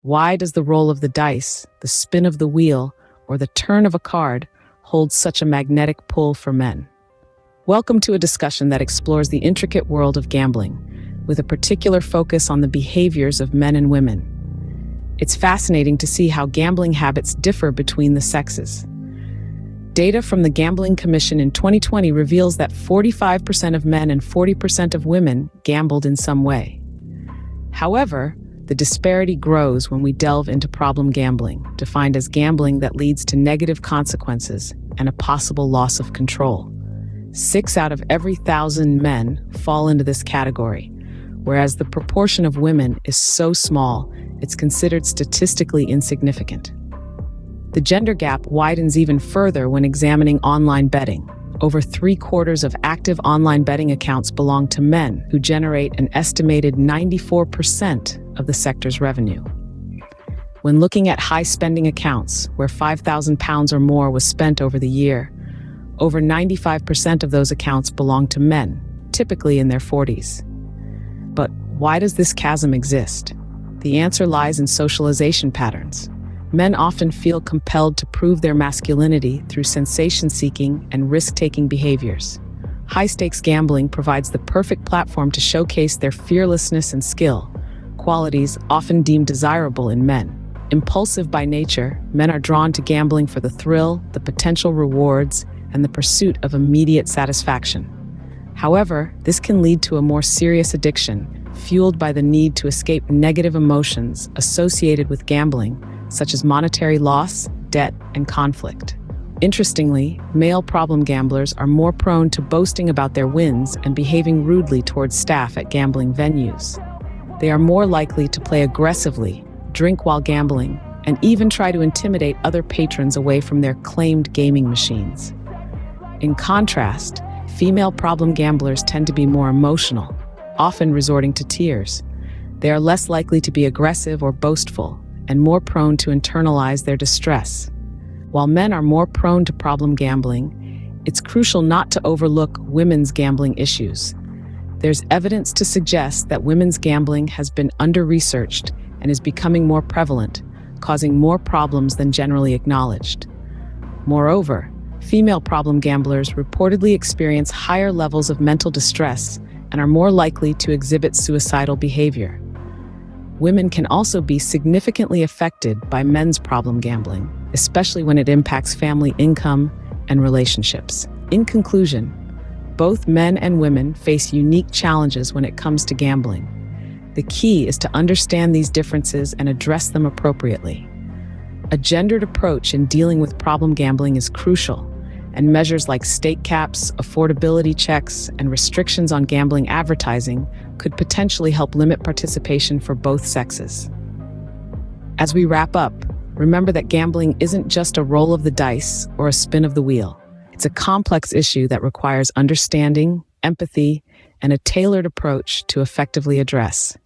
Why does the roll of the dice, the spin of the wheel, or the turn of a card hold such a magnetic pull for men? Welcome to a discussion that explores the intricate world of gambling, with a particular focus on the behaviors of men and women. It's fascinating to see how gambling habits differ between the sexes. Data from the Gambling Commission in 2020 reveals that 45% of men and 40% of women gambled in some way. However, the disparity grows when we delve into problem gambling, defined as gambling that leads to negative consequences and a possible loss of control. 6 out of every 1,000 men fall into this category, whereas the proportion of women is so small, it's considered statistically insignificant. The gender gap widens even further when examining online betting. Over 3/4 of active online betting accounts belong to men, who generate an estimated 94% of the sector's revenue. When looking at high-spending accounts, where £5,000 or more was spent over the year, over 95% of those accounts belong to men, typically in their 40s. But why does this chasm exist? The answer lies in socialization patterns. Men often feel compelled to prove their masculinity through sensation-seeking and risk-taking behaviors. High-stakes gambling provides the perfect platform to showcase their fearlessness and skill, qualities often deemed desirable in men. Impulsive by nature, men are drawn to gambling for the thrill, the potential rewards, and the pursuit of immediate satisfaction. However, this can lead to a more serious addiction, fueled by the need to escape negative emotions associated with gambling, such as monetary loss, debt, and conflict. Interestingly, male problem gamblers are more prone to boasting about their wins and behaving rudely towards staff at gambling venues. They are more likely to play aggressively, drink while gambling, and even try to intimidate other patrons away from their claimed gaming machines. In contrast, female problem gamblers tend to be more emotional, often resorting to tears. They are less likely to be aggressive or boastful, and more prone to internalize their distress. While men are more prone to problem gambling, it's crucial not to overlook women's gambling issues. There's evidence to suggest that women's gambling has been under-researched and is becoming more prevalent, causing more problems than generally acknowledged. Moreover, female problem gamblers reportedly experience higher levels of mental distress and are more likely to exhibit suicidal behavior. Women can also be significantly affected by men's problem gambling, especially when it impacts family income and relationships. In conclusion, both men and women face unique challenges when it comes to gambling. The key is to understand these differences and address them appropriately. A gendered approach in dealing with problem gambling is crucial, and measures like stake caps, affordability checks, and restrictions on gambling advertising could potentially help limit participation for both sexes. As we wrap up, remember that gambling isn't just a roll of the dice or a spin of the wheel. It's a complex issue that requires understanding, empathy, and a tailored approach to effectively address.